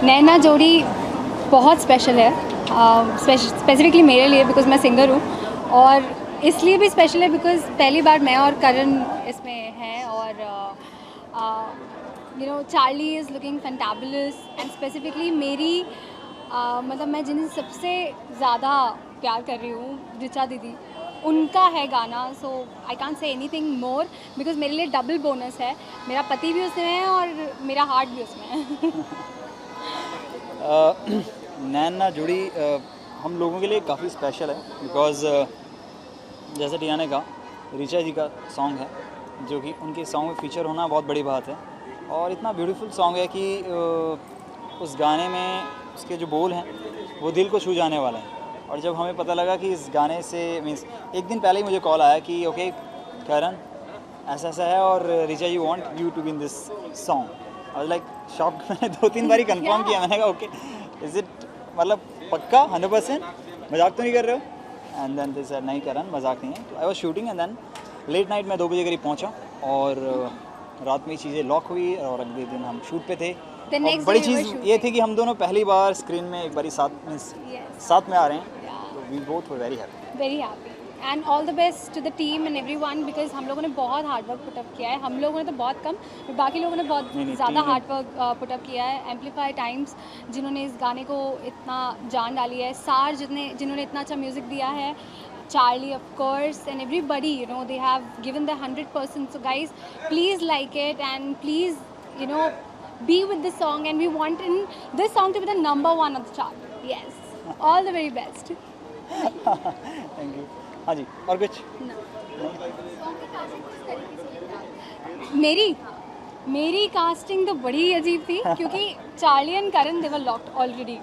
नैना जोड़ी बहुत स्पेशल है, स्पेसिफिकली मेरे लिए बिकॉज मैं सिंगर हूँ, और इसलिए भी स्पेशल है बिकॉज पहली बार मैं और करण इसमें हैं, और Charlie is looking fantabulous and specifically मेरी मतलब मैं जिन्हें सबसे ज़्यादा प्यार कर रही हूँ, ऋचा दीदी, उनका है गाना। So I can't say anything more because मेरे लिए डबल बोनस है, मेरा पति भी उसमें है और मेरा हार्ट भी उसमें है। नैना जुड़ी हम लोगों के लिए काफ़ी स्पेशल है बिकॉज़ जैसे टिया ने कहा ऋचा जी का सॉन्ग है, जो कि उनके सॉन्ग में फीचर होना बहुत बड़ी बात है, और इतना ब्यूटीफुल सॉन्ग है कि उस गाने में उसके जो बोल हैं वो दिल को छू जाने वाले हैं। और जब हमें पता लगा कि इस गाने से मीन्स एक दिन पहले ही मुझे कॉल आया कि ओके करण ऐसा ऐसा है और Richa you want you to be in this song, और लाइक शॉक। मैंने 2-3 बारी कंफर्म किया, मैंने कहा ओके इज़ इट मतलब पक्का 100%, मजाक तो नहीं कर रहे हो? एंड देन दे सेड नहीं करण मजाक नहीं है। तो I was shooting and then late night में 2 बजे करीब पहुंचा और रात में चीज़ें लॉक हुई और अगले दिन हम शूट पे थे। और बड़ी चीज़ ये थी कि हम दोनों पहली बार स्क्रीन में एक बारी साथ में आ रहे हैं, तो we both were very happy and all the best to the team and everyone because हम लोगों ने बहुत हार्ड वर्क पुटअप किया है। हम लोगों ने तो बहुत कम, बाकी लोगों ने बहुत ज़्यादा हार्ड वर्क पुटअप किया है। एम्पलीफाई टाइम्स जिन्होंने इस गाने को इतना जान डाली है, सार जिन्होंने इतना अच्छा म्यूज़िक दिया है, Charlie of course, and everybody, they have given their 100%. So guys, please like it and please, be with this song, and we want this song to be the number 1 of the chart. Yes, all the very best. Thank you. हाँ जी, और कुछ मेरी casting तो बड़ी अजीब थी क्योंकि Charlie and Karan they were locked already.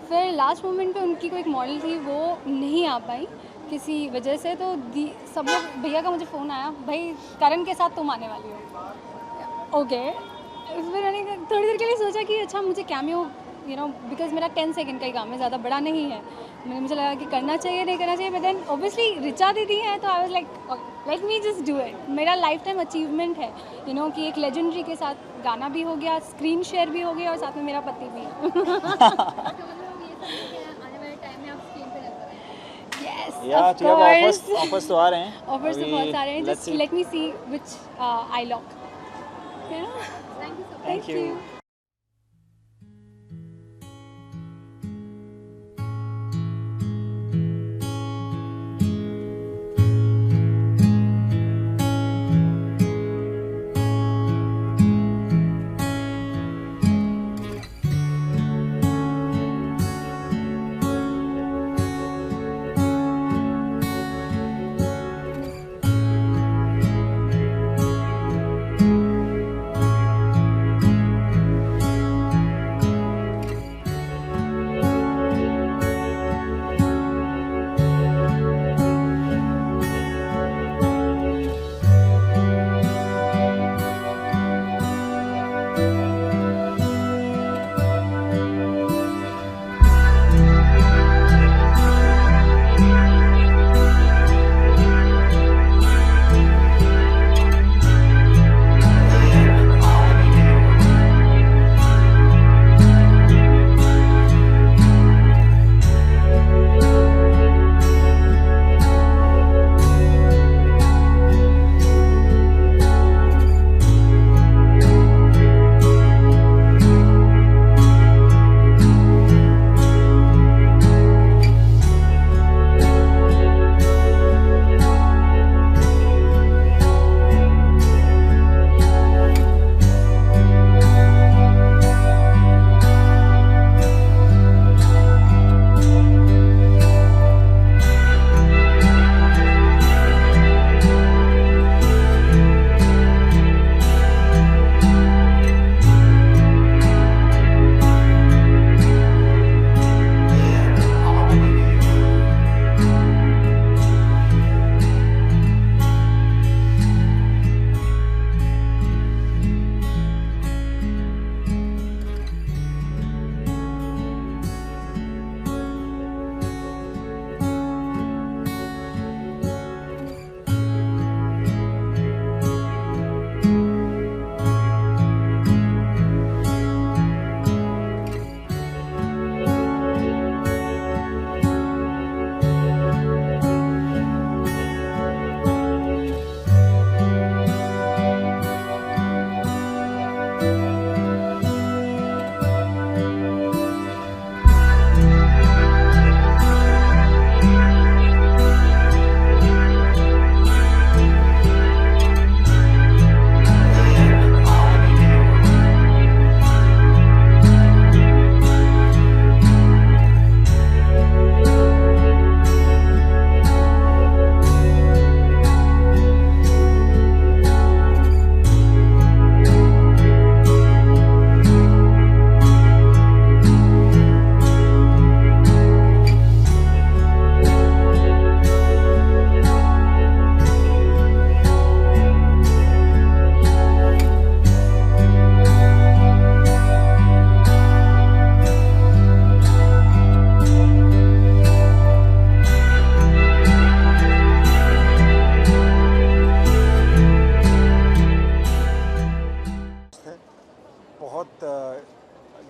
फिर लास्ट मोमेंट पे उनकी कोई एक मॉडल थी, वो नहीं आ पाई किसी वजह से, तो सब लोग भैया का मुझे फ़ोन आया, भाई करण के साथ तुम आने वाली हो। ओके, फिर मैंने थोड़ी देर के लिए सोचा कि अच्छा मुझे कैमियो बिकॉज मेरा 10 सेकंड का ही काम है, ज़्यादा बड़ा नहीं है। मुझे लगा कि करना चाहिए नहीं करना चाहिए, बट देन ऑब्वियसली ऋचा दीदी है तो I was like let me just do it. मेरा लाइफ टाइम अचीवमेंट है कि एक लेजेंडरी के साथ गाना भी हो गया, स्क्रीन शेयर भी हो गया और साथ में मेरा पति भी है। या ऑफर्स तो आ रहे हैं, ऑफर्स तो बहुत सारे हैं, just let me see which I lock. Thank you.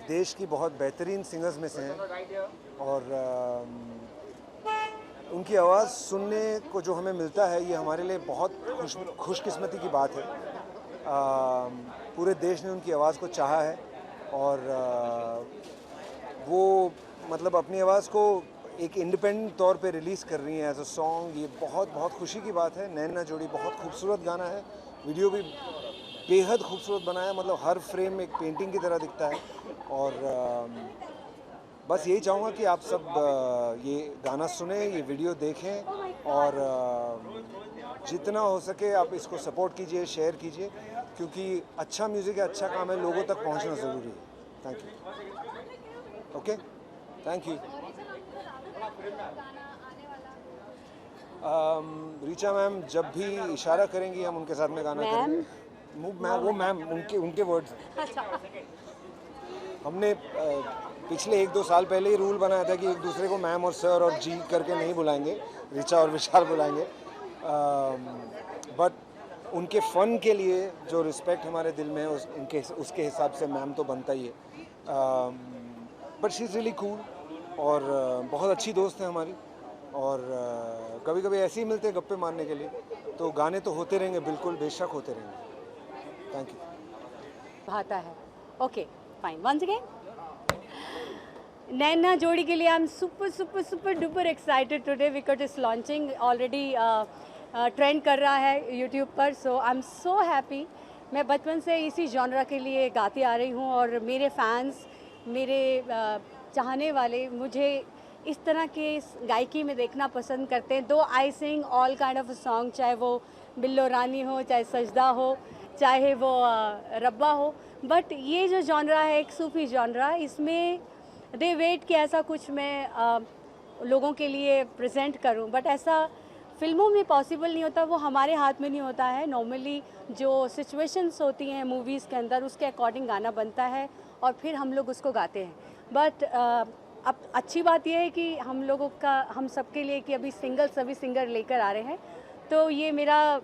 देश की बहुत बेहतरीन सिंगर्स में से हैं और उनकी आवाज़ सुनने को जो हमें मिलता है ये हमारे लिए बहुत खुशकिस्मती की बात है। पूरे देश ने उनकी आवाज़ को चाहा है और वो मतलब अपनी आवाज़ को एक इंडिपेंडेंट तौर पे रिलीज़ कर रही हैं एज अ सॉन्ग। ये बहुत खुशी की बात है। नैन ना जोड़ी बहुत खूबसूरत गाना है, वीडियो भी बेहद खूबसूरत बना है, मतलब हर फ्रेम एक पेंटिंग की तरह दिखता है। और बस यही चाहूँगा कि आप सब ये गाना सुने, ये वीडियो देखें और जितना हो सके आप इसको सपोर्ट कीजिए, शेयर कीजिए, क्योंकि अच्छा म्यूज़िक है, अच्छा काम है, लोगों तक पहुँचना ज़रूरी है। Thank you. Okay, thank you. Richa ma'am जब भी इशारा करेंगी हम उनके साथ में गाना करेंगे। वो मैम उनके वर्ड्स। हमने पिछले 1-2 साल पहले ही रूल बनाया था कि एक दूसरे को मैम और सर और जी करके नहीं बुलाएंगे, ऋचा और विशाल बुलाएंगे। बट उनके फ़न के लिए जो रिस्पेक्ट हमारे दिल में है उसके हिसाब से मैम तो बनता ही है। But she is really cool और बहुत अच्छी दोस्त है हमारी और कभी कभी ऐसे ही मिलते हैं गप्पे मारने के लिए। तो गाने तो होते रहेंगे, बिल्कुल बेशक होते रहेंगे। Thank you. भाता है। ओके फाइन, वंस अगेन नैन ना जोड़ी के लिए I am super duper excited today because it's launching already trend कर रहा है यूट्यूब पर। सो आई एम सो हैप्पी। मैं बचपन से इसी जॉनरा के लिए गाती आ रही हूँ और मेरे फैंस, मेरे चाहने वाले मुझे इस तरह के गायकी में देखना पसंद करते हैं। दो आई सिंग ऑल काइंड ऑफ सॉन्ग, चाहे वो बिल्लो रानी हो, चाहे सजदा हो, चाहे वो रब्बा हो। बट ये जो जॉनरा है एक सूफी जॉनरा, इसमें दे वेट कि ऐसा कुछ मैं लोगों के लिए प्रेजेंट करूं। बट ऐसा फिल्मों में पॉसिबल नहीं होता, वो हमारे हाथ में नहीं होता है। नॉर्मली जो सिचुएशंस होती हैं मूवीज़ के अंदर उसके अकॉर्डिंग गाना बनता है और फिर हम लोग उसको गाते हैं। बट अब अच्छी बात यह है कि हम लोगों का, हम सबके लिए कि अभी सभी सिंगर लेकर आ रहे हैं। तो ये मेरा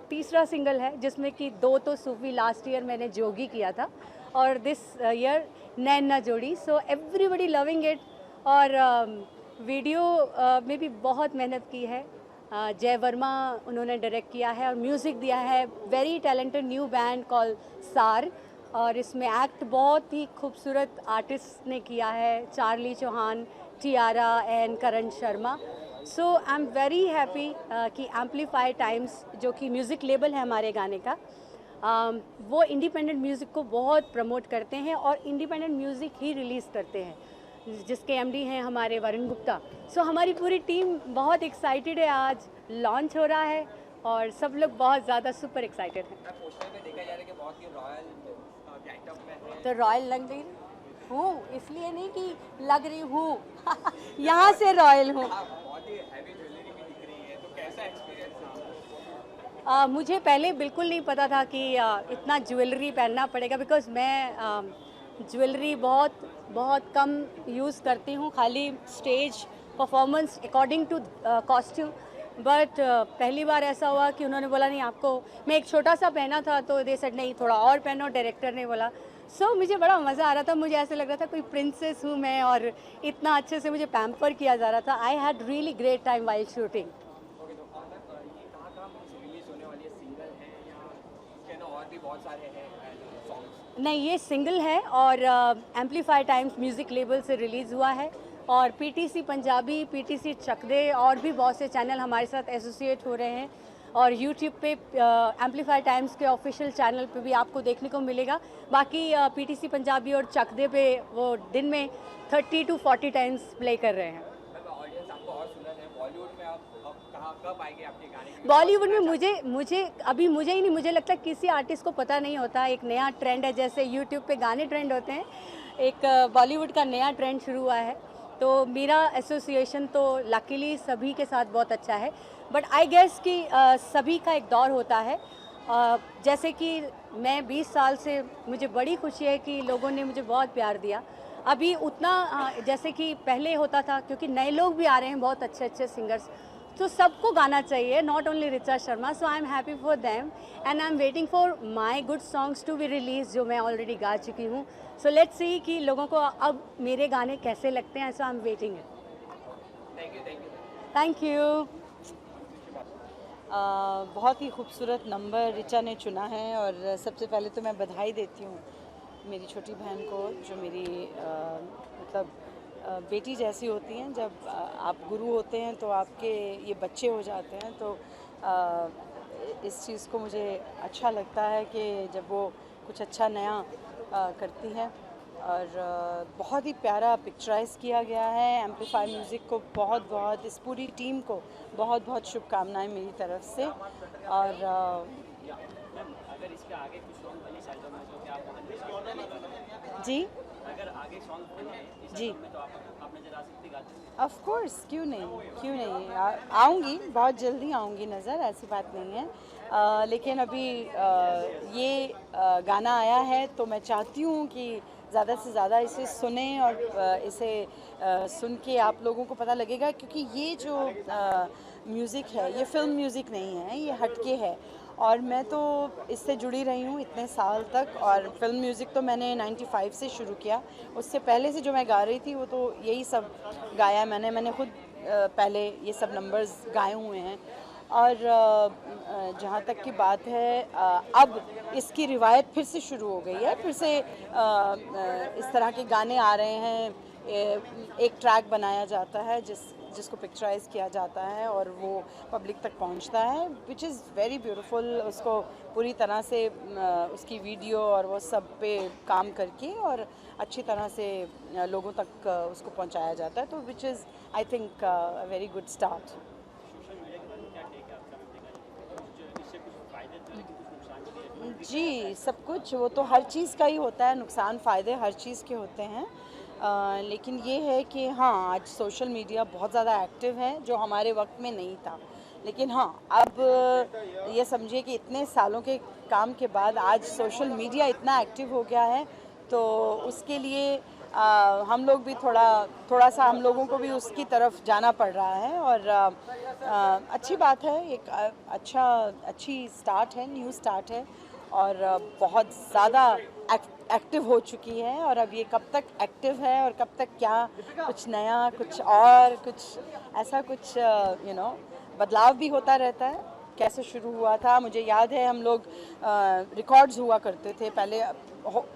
तीसरा सिंगल है जिसमें कि 2 तो सूफी, लास्ट ईयर मैंने जोगी किया था और दिस ईयर नैन ना जोड़ी। So everybody loving it. और वीडियो में भी बहुत मेहनत की है। जय वर्मा उन्होंने डायरेक्ट किया है और म्यूज़िक दिया है very talented new band call सार। और इसमें एक्ट बहुत ही खूबसूरत आर्टिस्ट ने किया है, Charlie Chauhan, Tiara and Karan Sharma. So I am very happy कि एम्पलीफाई टाइम्स जो कि म्यूज़िक लेबल है हमारे गाने का, वो इंडिपेंडेंट म्यूज़िक को बहुत प्रमोट करते हैं और इंडिपेंडेंट म्यूज़िक ही रिलीज़ करते हैं, जिसके एमडी हैं हमारे वरुण गुप्ता। सो हमारी पूरी टीम बहुत एक्साइटेड है। आज लॉन्च हो रहा है और सब लोग बहुत ज़्यादा सुपर एक्साइटेड हैं। तो रॉयल लग रही हूँ, इसलिए नहीं कि लग रही हूँ यहाँ से रॉयल हूँ। मुझे पहले बिल्कुल नहीं पता था कि इतना ज्वेलरी पहनना पड़ेगा, बिकॉज़ मैं ज्वेलरी बहुत कम यूज़ करती हूँ, खाली stage performance according to costume. But पहली बार ऐसा हुआ कि उन्होंने बोला नहीं आपको, मैं एक छोटा सा पहना था तो दे सेड नहीं थोड़ा और पहनो, डायरेक्टर ने बोला। सो मुझे बड़ा मज़ा आ रहा था। मुझे ऐसे लग रहा था कोई प्रिंसेस हूँ मैं और इतना अच्छे से मुझे पैम्पर किया जा रहा था। I had really great time while shooting. नहीं, ये सिंगल है और एम्पलीफाई टाइम्स म्यूज़िक लेबल से रिलीज़ हुआ है और पीटीसी पंजाबी, पीटीसी चक दे और भी बहुत से चैनल हमारे साथ एसोसिएट हो रहे हैं और यूट्यूब पे एम्पलीफाई टाइम्स के ऑफिशियल चैनल पे भी आपको देखने को मिलेगा। बाकी पीटीसी पंजाबी और चक दे पे वो दिन में 30 to 40 टाइम्स प्ले कर रहे हैं। बॉलीवुड में मुझे ही नहीं, मुझे लगता है किसी आर्टिस्ट को पता नहीं होता। एक नया ट्रेंड है, जैसे यूट्यूब पे गाने ट्रेंड होते हैं, एक बॉलीवुड का नया ट्रेंड शुरू हुआ है। तो मेरा एसोसिएशन तो लकीली सभी के साथ बहुत अच्छा है। बट आई गेस कि सभी का एक दौर होता है। जैसे कि मैं 20 साल से, मुझे बड़ी खुशी है कि लोगों ने मुझे बहुत प्यार दिया। अभी उतना जैसे कि पहले होता था, क्योंकि नए लोग भी आ रहे हैं, बहुत अच्छे अच्छे सिंगर्स। तो सबको गाना चाहिए, not only Richa Sharma. So I am happy for them and I am waiting for my good songs to be release, जो मैं ऑलरेडी गा चुकी हूँ. सो लेट्स सी कि लोगों को अब मेरे गाने कैसे लगते हैं. So I am waiting it. Thank you. बहुत ही खूबसूरत नंबर ऋचा ने चुना है और सबसे पहले तो मैं बधाई देती हूँ मेरी छोटी बहन को, जो मेरी मतलब बेटी जैसी होती हैं. जब आप गुरु होते हैं तो आपके ये बच्चे हो जाते हैं, तो इस चीज़ को मुझे अच्छा लगता है कि जब वो कुछ अच्छा नया करती हैं. और बहुत ही प्यारा पिक्चराइज़ किया गया है. एम्पलीफाई म्यूज़िक को बहुत बहुत, इस पूरी टीम को बहुत बहुत शुभकामनाएं मेरी तरफ से. और अगर इसके आगे कुछ सॉन्ग बने शायद में तो क्या आप जी अगर आगे सॉन्ग बने इस जी में तो आप नजर आ सकती गाते हैं. ऑफ कोर्स, क्यों नहीं आऊँगी, बहुत जल्दी आऊँगी नज़र, ऐसी बात नहीं है. लेकिन अभी ये गाना आया है तो मैं चाहती हूँ कि ज़्यादा से ज़्यादा इसे सुने और इसे सुन के आप लोगों को पता लगेगा, क्योंकि ये जो म्यूज़िक है ये फ़िल्म म्यूज़िक नहीं है, ये हटके है. और मैं तो इससे जुड़ी रही हूँ इतने साल तक, और फिल्म म्यूज़िक तो मैंने 95 से शुरू किया. उससे पहले से जो मैं गा रही थी वो तो यही सब गाया मैंने खुद पहले ये सब नंबर्स गाए हुए हैं. और जहाँ तक की बात है, अब इसकी रिवायत फिर से शुरू हो गई है. फिर से इस तरह के गाने आ रहे हैं. एक ट्रैक बनाया जाता है जिसको पिक्चराइज़ किया जाता है और वो पब्लिक तक पहुंचता है, विच इज़ वेरी ब्यूटीफुल. उसको पूरी तरह से उसकी वीडियो और वो सब पे काम करके और अच्छी तरह से लोगों तक उसको पहुंचाया जाता है, तो which is I think a very good start. जी, सब कुछ, वो तो हर चीज़ का ही होता है, नुकसान फ़ायदे हर चीज़ के होते हैं. लेकिन ये है कि हाँ, आज सोशल मीडिया बहुत ज़्यादा एक्टिव है, जो हमारे वक्त में नहीं था. लेकिन हाँ, अब ये समझिए कि इतने सालों के काम के बाद आज सोशल मीडिया इतना एक्टिव हो गया है, तो उसके लिए हम लोग भी थोड़ा सा हम लोगों को भी उसकी तरफ जाना पड़ रहा है. और अच्छी बात है, एक अच्छी स्टार्ट है, न्यू स्टार्ट है और बहुत ज़्यादा एक्टिव हो चुकी है. और अब ये कब तक एक्टिव है और कब तक क्या कुछ नया, कुछ और, कुछ ऐसा कुछ बदलाव भी होता रहता है. कैसे शुरू हुआ था, मुझे याद है हम लोग रिकॉर्ड्स हुआ करते थे पहले,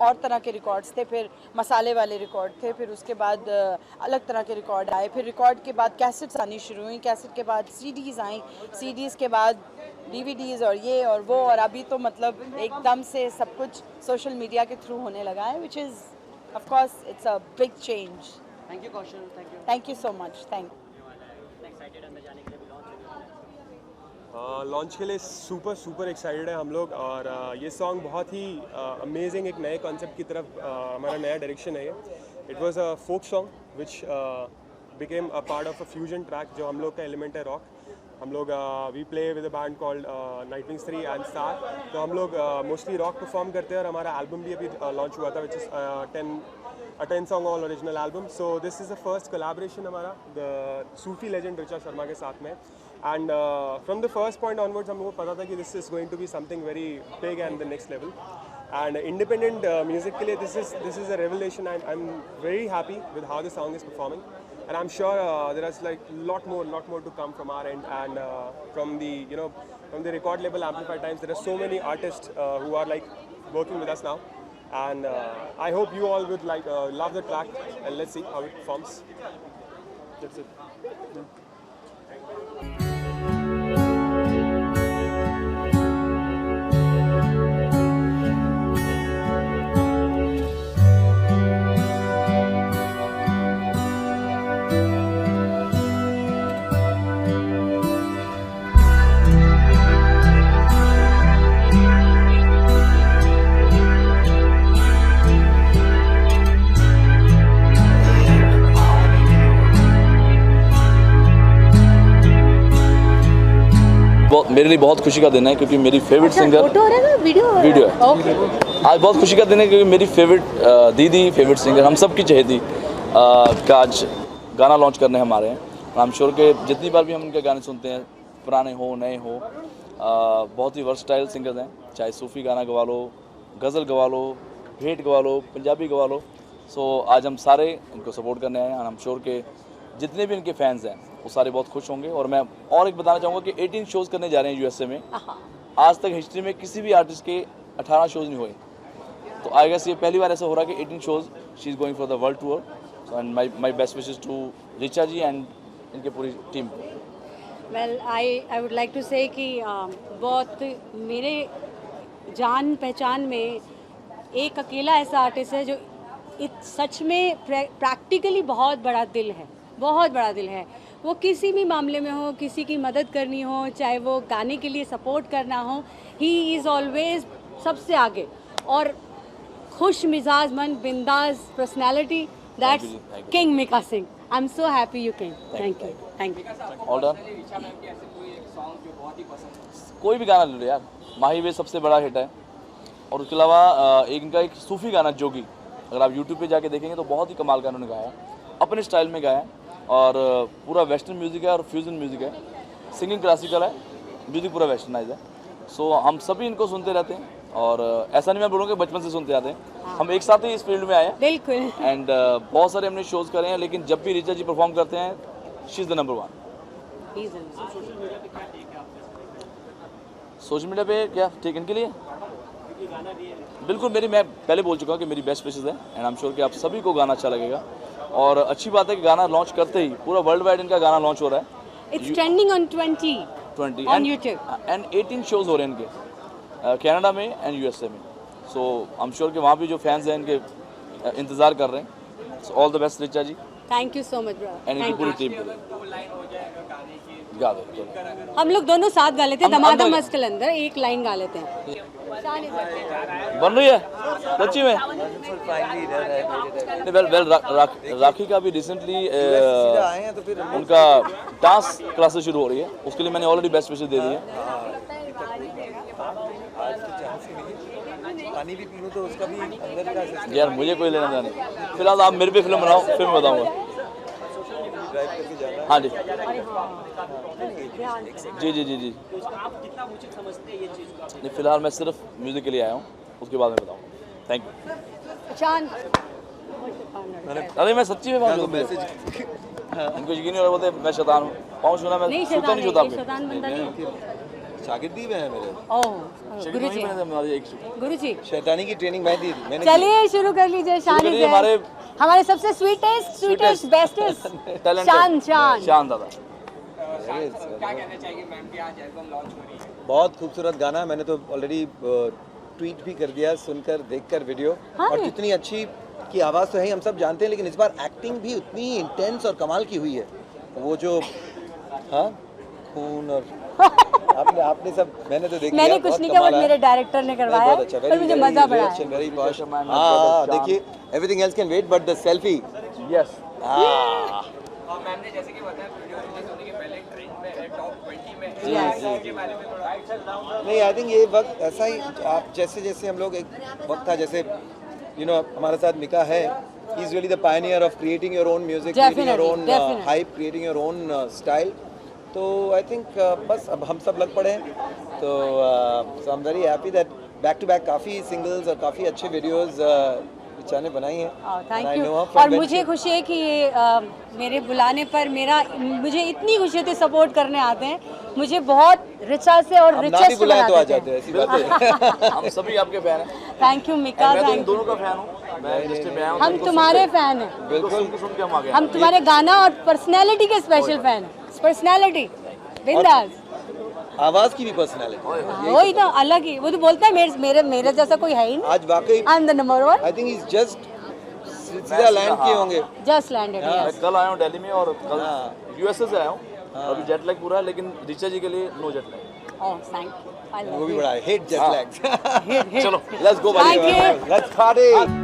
और तरह के रिकॉर्ड्स थे, फिर मसाले वाले रिकॉर्ड थे, फिर उसके बाद अलग तरह के रिकॉर्ड आए, फिर रिकॉर्ड के बाद कैसेट्स आनी शुरू हुई, कैसेट के बाद सीडीज़ आई, सीडीज़ के बाद डीवीडीज़ और ये और वो, और अभी तो मतलब एकदम से सब कुछ सोशल मीडिया के थ्रू होने लगा है, which is of course it's a big change. Thank you Kaushal. Thank you so much. Thank excited अंदर जाने के लिए भी लॉन्च लॉन्च के लिए सुपर एक्साइटेड है हम लोग. और ये सॉन्ग बहुत ही अमेजिंग एक नए कॉन्सेप्ट की तरफ हमारा नया डायरेक्शन है. ये it was a folk song which became a part of a fusion track, जो हम लोग का एलिमेंट है रॉक. हम लोग we play with a band called Nightwings 3 and star. तो हम लोग मोस्टली रॉक परफॉर्म करते हैं और हमारा एल्बम भी अभी लॉन्च हुआ था, which is a 10-song all original album. So this is the first collaboration हमारा the Sufi legend Richa Sharma के साथ में. And from the first point onwards हम लोगों को पता था कि this is going to be something very big and the next level. And independent music के लिए this is a revelation. I'm very happy with how the song is performing. And I'm sure there is like lot more to come from our end, and from the from the record label Amplify Times. There are so many artists who are like working with us now. And I hope you all would like love the track, and let's see how it performs. That's it. मेरे लिए बहुत खुशी का दिन है, क्योंकि मेरी favourite singer video है. आज बहुत खुशी का दिन है, क्योंकि मेरी फेवरेट दीदी, फेवरेट सिंगर, हम सब की चहेती का आज गाना लॉन्च करने हमारे हैं. आई एम श्योर कि जितनी बार भी हम उनके गाने सुनते हैं, पुराने हो नए हो, बहुत ही वर्सटाइल सिंगर्स हैं, चाहे सूफ़ी गाना गवा लो, गज़ल गवा लो, भेंट गवा लो, पंजाबी गवा लो। सो आज हम सारे इनको सपोर्ट करने आए हैं, और आई एम श्योर कि जितने भी इनके फैंस हैं वो सारे बहुत खुश होंगे। और मैं और एक बताना चाहूँगा कि 18 शोज़ करने जा रहे हैं यूएसए में। आज तक हिस्ट्री में किसी भी आर्टिस्ट के 18 शोज़ नहीं हुए, तो आई गेस ये पहली बार ऐसा हो रहा है कि 18 shows she is going for the world tour. So and my best wishes to Richa ji and इनके पूरी टीम। Well I would like to say कि बहुत मेरे जान पहचान में एक अकेला ऐसा आर्टिस्ट है जो सच में प्रैक्टिकली बहुत बड़ा दिल है, बहुत बड़ा दिल है। वो किसी भी मामले में हो, किसी की मदद करनी हो, चाहे वो गाने के लिए सपोर्ट करना हो, ही इज़ ऑलवेज सबसे आगे। और खुश मिजाज मन, बिंदास personality, that's king Mika Singh. I am so happy you came. Thank you, thank you. All done. कोई भी गाना ले लो यार, माही वे सबसे बड़ा हिट है। और उसके अलावा इनका एक सूफ़ी गाना जोगी, अगर आप यूट्यूब पे जाके देखेंगे तो बहुत ही कमाल का उन्होंने गाया, अपने स्टाइल में गाया, और पूरा वेस्टर्न म्यूज़िक है और फ्यूजन म्यूज़िक है, सिंगिंग क्लासिकल है, म्यूज़िक पूरा वेस्टर्नाइज है। सो हम सभी इनको सुनते रहते हैं, और ऐसा नहीं मैं बोलूँगा कि बचपन से सुनते आते हैं, हम एक साथ ही इस फील्ड में आए हैं। बिल्कुल। एंड बहुत सारे हमने शोज़ करे हैं, लेकिन जब भी रिचा जी परफॉर्म करते हैं, she is the number 1। Social media पे क्या ठीक इनके लिए बिल्कुल मैं पहले बोल चुका हूँ कि मेरी बेस्ट विशेज़ है, एंड आई एम श्योर कि आप सभी को गाना अच्छा लगेगा। और अच्छी बात है कि गाना लॉन्च करते ही पूरा वर्ल्ड वाइड इनका गाना लॉन्च हो रहा है। It's trending on 20 on YouTube, and 18 shows हो रहे हैं इनके कनाडा में एंड यूएसए में। सो आई एम श्योर कि वहाँ भी जो फैंस हैं इनके इंतज़ार कर रहे हैं। So all the best Richa ji, thank you so much bro. And इनकी पूरी टीम के लिए। गा दो, चलो। हम लोग दोनों साथ गा लेते हैं, दमादम मस्त के अंदर एक लाइन गा लेते हैं। बन रही है सच्ची में। वेल राखी का भी रिसेंटली उनका डांस क्लासेस शुरू हो रही है, उसके लिए मैंने ऑलरेडी बेस्ट विशेस दे दी है। पानी भी पीऊँ तो उसका भी अंदर का यार मुझे कोई लेना देना नहीं, फिलहाल आप मेरे पे फिल्म बनाओ, फिर मैं बताऊंगा। हाँ जी जी जी जी जी। नहीं फिलहाल मैं सिर्फ म्यूजिक के लिए आया हूँ, उसके बाद में बताऊँगा। Thank you. चांद, अरे मैं सच्ची में पाँच मैसेज इनको यकीन नहीं हो रहा, बोलते मैं शैतान हूँ, पाँच छूना मैं नहीं छूता नहीं छूता आपको। शैतान बंदा नहीं। शागिर्दी हैं मेरे। ओह गुरु जी, शैतानी की ट्रेनिंग मैं दी थी मैंने। चलिए शुरू कर लीजिए। शान हमारे सबसे स्वीटेस्ट बेस्टेस्ट शान दादा। क्या कहना चाहिए मैम कि आज एल्बम लॉन्च हो रही है? बहुत खूबसूरत गाना है, मैंने तो ऑलरेडी ट्वीट भी कर दिया, सुनकर देखकर वीडियो। और जितनी अच्छी की आवाज़ तो है हम सब जानते हैं, लेकिन इस बार एक्टिंग भी उतनी इंटेंस और कमाल की हुई है। वो जो हाँ खून और आपने सब मैंने तो देखा, मैंने कुछ नहीं किया, बट मेरे डायरेक्टर ने करवाया, पर मुझे मजा बड़ा है। Very posh. हाँ देखिए, everything else can wait but the selfie. Yes. और मैम ने जैसे कि बताया वीडियो रिलीज होने के पहले ट्रेंड में है, टॉप 20 में है, इसके बारे में थोड़ा। नहीं आई थिंक ये वक्त ऐसा ही, आप जैसे जैसे हम लोग एक वक्त था, जैसे हमारे साथ मिका है, he is really the Pioneer of creating your own music, creating your own hype, creating your own style. तो आई थिंक बस अब हम सब लग पड़े हैं, तो I am very happy that back to back काफ़ी सिंगल्स और काफ़ी अच्छे वीडियोस रिचा ने बनाई हैं। Thank you. और मुझे खुशी है कि ये मेरे बुलाने पर मुझे इतनी खुशी होती है, सपोर्ट करने आते हैं। मुझे बहुत रिचा से और रिचेस्ट तो आ जाते हैं, ऐसी बात है। हम सभी आपके फैन हैं। थैंक यू मिका, मैं तो इन थैंक दोनों का फैन हूँ, मैं इंडस्ट्री में आया हूँ, हम तुम्हारे फैन हैं। बिल्कुल सुन के हम आ गए। हम तुम्हारे गाना और पर्सनैलिटी के स्पेशल फैन हैं। पर्सनैलिटी बिंदास, आवाज की भी पर्सनैलिटी वही तो अलग ही। वो तो बोलता है मेरे जैसा कोई है ही नहीं। आज वाकई I am the number 1। I think is just सीधा लैंड किए होंगे। Just landed. मैं कल आया हूँ दिल्ली में, और कल यूएसए से आया हूँ। अभी जेट लैग पूरा है, लेकिन रिचा जी के लिए no jet lag. Oh thank you, I love वो भी यू। बड़ा है, हेट जेट लैग्स। चलो let's go Thank you. Let's party.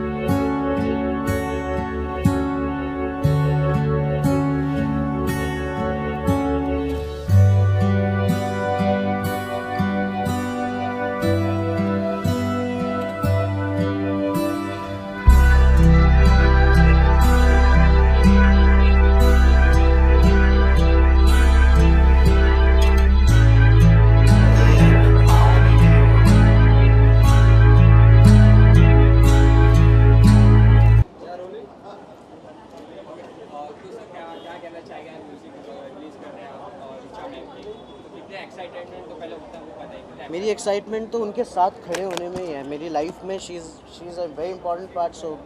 मेरी एक्साइटमेंट तो उनके साथ खड़े होने में ही है। मेरी लाइफ में she is a very important part, so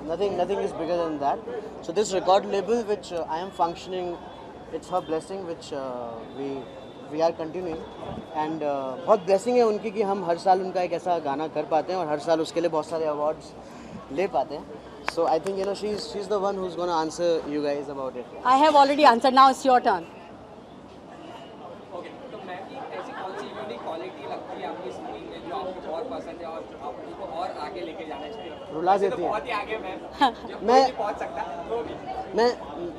nothing is bigger than that. So this record label which I am functioning, it's her blessing which we are continuing, and बहुत blessing है उनकी कि हम हर साल उनका एक ऐसा गाना कर पाते हैं और हर साल उसके लिए बहुत सारे awards ले पाते हैं. So I think she's the one who's going to answer you guys about it. I have already answered, now it's your turn. Okay, तो मैम की ऐसी कौन सी यूनिक क्वालिटी लगती है आपकी सिंगिंग में जो आपको बहुत पसंद है और आप उनको और आगे लेके जाना चाहिए? रुला वैसे तो देती हैं. बहुत ही आगे मैम, जो कोई मैं नहीं पहुंच सकता वो भी.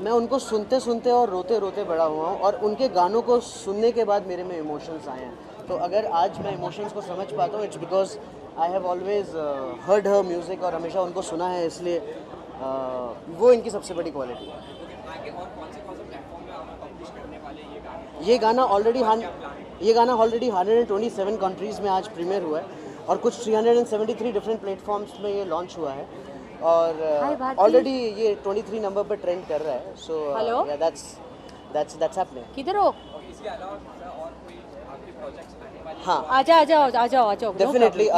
मैं उनको सुनते सुनते और रोते रोते बड़ा हुआ हूँ और उनके गानों को सुनने के बाद मेरे में इमोशंस आए हैं. तो अगर आज मैं इमोशंस को समझ पाता हूँ, it's because I have always heard her music और हमेशा उनको सुना है, इसलिए वो इनकी सबसे बड़ी क्वालिटी है. आगे और कौन से प्लेटफॉर्म में आप पब्लिश करने वाले ये गाने? ये गाना ऑलरेडी 127 कंट्रीज़ में आज प्रीमियर हुआ है और कुछ 373 डिफरेंट प्लेटफॉर्म्स में ये लॉन्च हुआ है और ऑलरेडी ये 23 नंबर पर ट्रेंड कर रहा है. So that's happening. किधर हो? इसके अलावा और कोई आपके प्रोजेक्ट्स आने वाले? हाँ, आ जाओ. डेफिनेटली.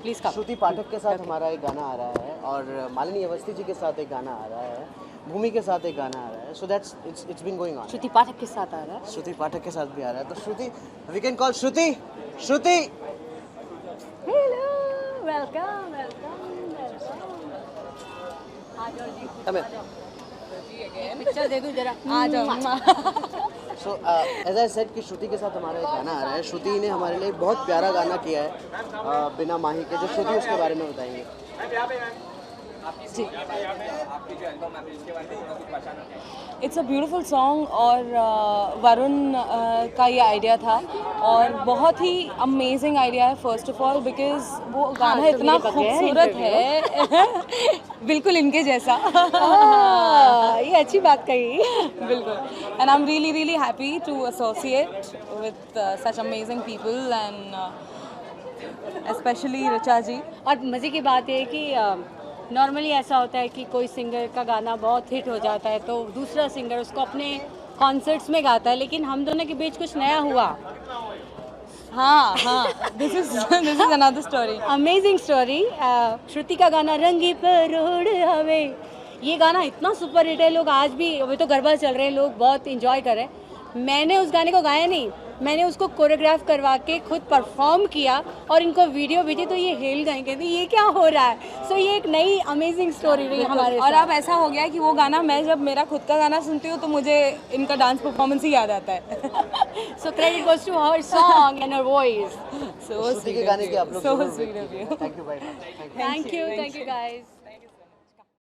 Please come. श्रुति पाठक के साथ हमारा एक गाना आ रहा है और मालिनी अवस्थी जी के साथ एक गाना आ रहा है, भूमि के साथ एक गाना आ रहा है. So that's it's been going on. Shruti Pathak के साथ आ रहा है. श्रुति पाठक के साथ भी आ रहा है. तो Shruti, we can call Shruti. Hello, welcome. आ जाओ जी. Come here. पिक्चर दे दूं जरा. आ जाओ. सो एज आई सेड कि श्रुति के साथ हमारा एक गाना आ रहा है. श्रुति ने हमारे लिए एक बहुत प्यारा गाना किया है बिना माही के, जो श्रुति उसके बारे में बताएंगे. आपकी आपकी जो एल्बम है इसके बारे में थोड़ा कुछ बताना चाहिए. इट्स अ ब्यूटीफुल सॉन्ग और वरुण का ये आइडिया था और बहुत ही अमेजिंग आइडिया है. फर्स्ट ऑफ ऑल बिकॉज वो गाना इतना खूबसूरत है. बिल्कुल इनके जैसा. ये अच्छी बात कही. बिल्कुल. And I am really really happy to associate with such amazing people and specially Richa ji. और मज़े की बात है कि नॉर्मली ऐसा होता है कि कोई सिंगर का गाना बहुत हिट हो जाता है तो दूसरा सिंगर उसको अपने कॉन्सर्ट्स में गाता है, लेकिन हम दोनों के बीच कुछ नया हुआ. हाँ, this is another story. Amazing story. Shruti का गाना रंगी पर रोड हवे, ये गाना इतना सुपर हिट है. लोग आज भी, अभी तो गरबा चल रहे हैं, लोग बहुत इंजॉय कर रहे हैं. मैंने उस गाने को गाया नहीं, मैंने उसको कोरियोग्राफ करवा के खुद परफॉर्म किया और इनको वीडियो भेजी तो ये हिल गए, कहते ये क्या हो रहा है. सो ये एक नई अमेजिंग स्टोरी रही हमारे और अब ऐसा हो गया है कि वो गाना मैं जब मेरा खुद का गाना सुनती हूँ तो मुझे इनका डांस परफॉर्मेंस ही याद आता है. So credit goes to her song and her voice. Shruti के गाने की आप लोग so sweet of you. Thank you भाई. Thank you guys.